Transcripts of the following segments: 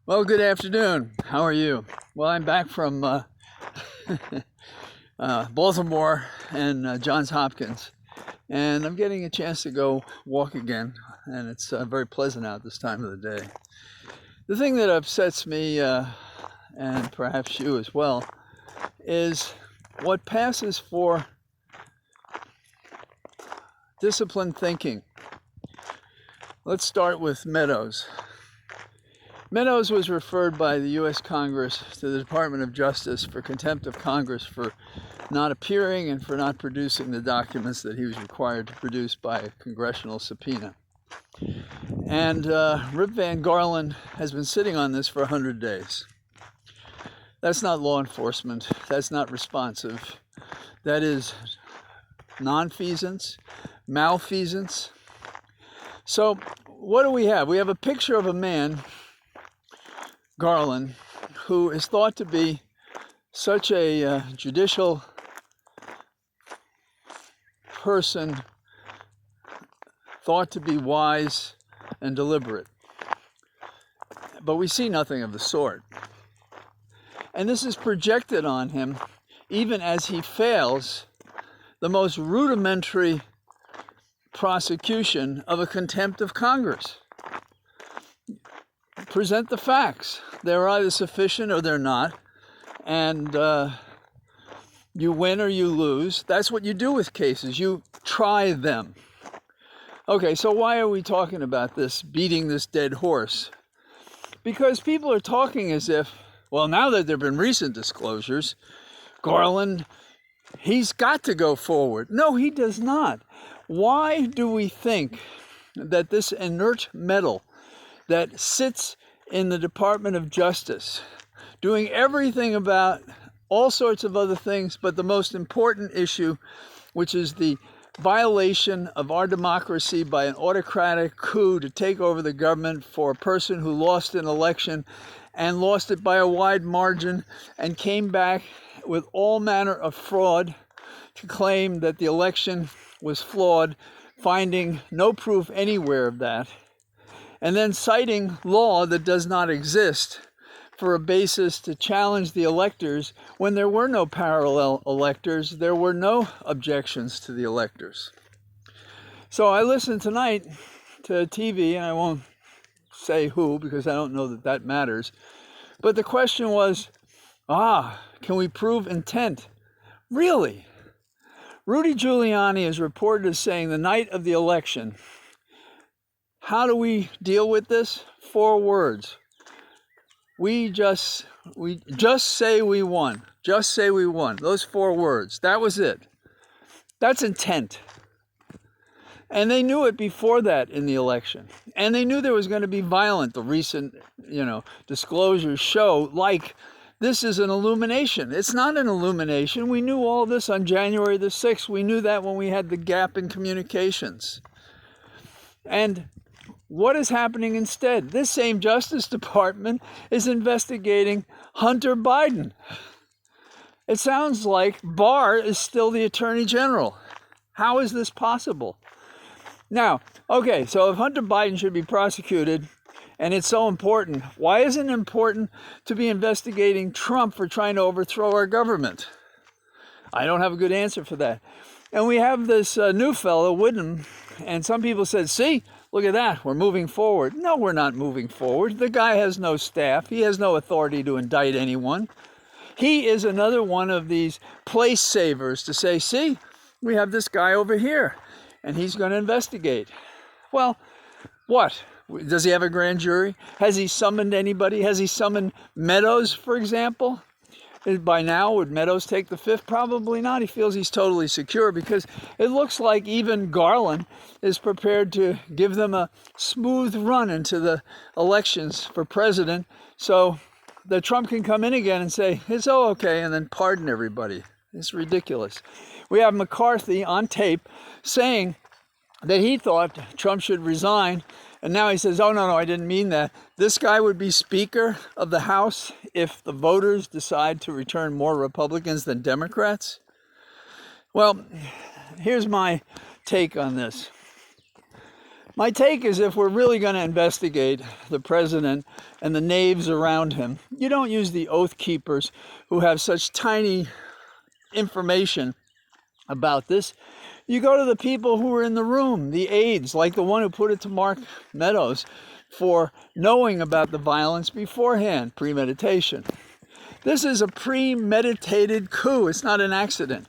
Well, good afternoon. How are you? Well, I'm back from Baltimore and Johns Hopkins, and I'm getting a chance to go walk again, and it's very pleasant out this time of the day. The thing that upsets me, and perhaps you as well, is what passes for disciplined thinking. Let's start with Meadows. Meadows was referred by the U.S. Congress to the Department of Justice for contempt of Congress for not appearing and for not producing the documents that he was required to produce by a congressional subpoena. And Rip Van Garland has been sitting on this for 100 days. That's not law enforcement. That's not responsive. That is nonfeasance, malfeasance. So what do we have? We have a picture of a man, Garland, who is thought to be such a judicial person, thought to be wise and deliberate. But we see nothing of the sort. And this is projected on him even as he fails the most rudimentary prosecution of a contempt of Congress. Present the facts. They're either sufficient or they're not. And you win or you lose. That's what you do with cases. You try them. Okay, so why are we talking about this, beating this dead horse? Because people are talking as if, well, now that there have been recent disclosures, Garland, he's got to go forward. No, he does not. Why do we think that this inert metal that sits in the Department of Justice, doing everything about all sorts of other things, but the most important issue, which is the violation of our democracy by an autocratic coup to take over the government for a person who lost an election and lost it by a wide margin and came back with all manner of fraud to claim that the election was flawed, finding no proof anywhere of that, and then citing law that does not exist for a basis to challenge the electors when there were no parallel electors, there were no objections to the electors. So I listened tonight to TV, and I won't say who because I don't know that that matters, but the question was, can we prove intent? Really? Rudy Giuliani is reported as saying the night of the election, how do we deal with this? 4 words. We just say we won. Just say we won. Those 4 words. That was it. That's intent. And they knew it before that in the election. And they knew there was going to be violence. The recent, disclosures show like this is an illumination. It's not an illumination. We knew all this on January the 6th. We knew that when we had the gap in communications. And what is happening instead? This same Justice Department is investigating Hunter Biden. It sounds like Barr is still the Attorney General. How is this possible? Now, okay, so if Hunter Biden should be prosecuted, and it's so important, why isn't it important to be investigating Trump for trying to overthrow our government? I don't have a good answer for that. And we have this new fellow, Whittam, and some people said, see, look at that, we're moving forward. No, we're not moving forward. The guy has no staff. He has no authority to indict anyone. He is another one of these place savers to say, see, we have this guy over here, and he's going to investigate. Well, what? Does he have a grand jury? Has he summoned anybody? Has he summoned Meadows, for example? By now, would Meadows take the fifth? Probably not. He feels he's totally secure because it looks like even Garland is prepared to give them a smooth run into the elections for president so that Trump can come in again and say, it's all okay, and then pardon everybody. It's ridiculous. We have McCarthy on tape saying that he thought Trump should resign. And now he says, oh, no, I didn't mean that. This guy would be Speaker of the House if the voters decide to return more Republicans than Democrats. Well, here's my take on this. My take is if we're really going to investigate the president and the knaves around him, you don't use the oath keepers who have such tiny information about this. You go to the people who were in the room, the aides, like the one who put it to Mark Meadows for knowing about the violence beforehand, premeditation. This is a premeditated coup. It's not an accident.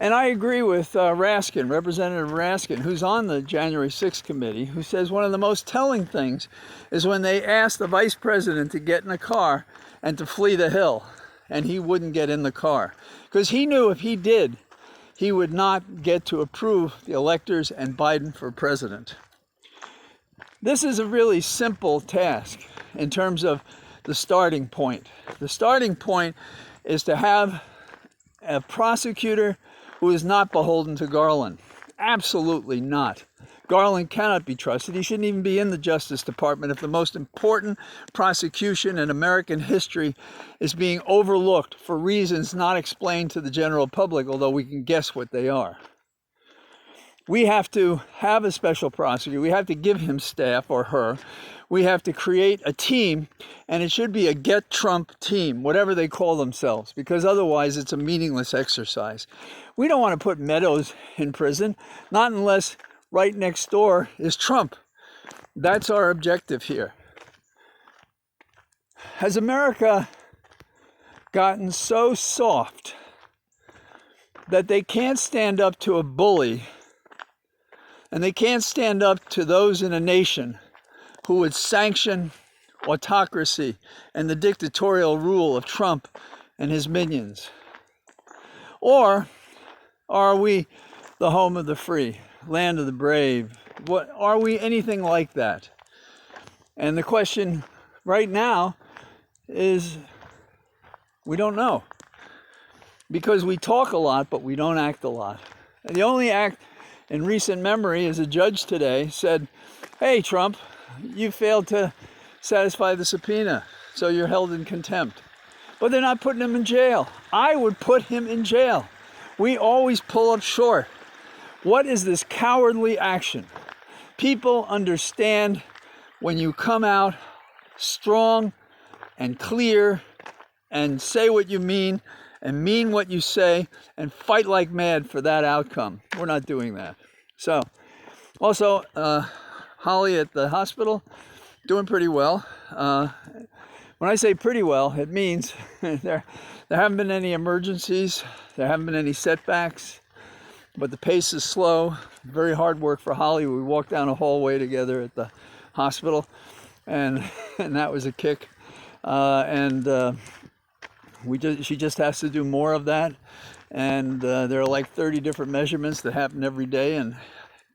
And I agree with Raskin, Representative Raskin, who's on the January 6th committee, who says one of the most telling things is when they asked the vice president to get in a car and to flee the Hill, and he wouldn't get in the car. Because he knew if he did, he would not get to approve the electors and Biden for president. This is a really simple task in terms of the starting point. The starting point is to have a prosecutor who is not beholden to Garland. Absolutely not. Garland cannot be trusted. He shouldn't even be in the Justice Department if the most important prosecution in American history is being overlooked for reasons not explained to the general public, although we can guess what they are. We have to have a special prosecutor. We have to give him staff, or her. We have to create a team, and it should be a Get Trump team, whatever they call themselves, because otherwise it's a meaningless exercise. We don't want to put Meadows in prison, not unless right next door is Trump. That's our objective here. Has America gotten so soft that they can't stand up to a bully, and they can't stand up to those in a nation who would sanction autocracy and the dictatorial rule of Trump and his minions? Or are we the home of the free, land of the brave? What are we? Anything like that? And the question right now is, we don't know, because we talk a lot but we don't act a lot. And the only act in recent memory is a judge today said, "Hey, Trump, you failed to satisfy the subpoena, so you're held in contempt." But they're not putting him in jail. I would put him in jail. We always pull up short. What is this cowardly action? People understand when you come out strong and clear and say what you mean and mean what you say and fight like mad for that outcome. We're not doing that. So, also, Holly at the hospital, doing pretty well. When I say pretty well, it means there haven't been any emergencies, there haven't been any setbacks, but the pace is slow. Very hard work for Holly. We walked down a hallway together at the hospital, and that was a kick. She just has to do more of that. And there are like 30 different measurements that happen every day, and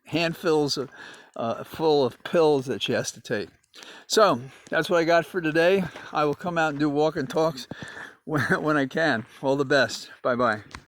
handfuls full of pills that she has to take. So that's what I got for today. I will come out and do walk and talks when I can. All the best. Bye-bye.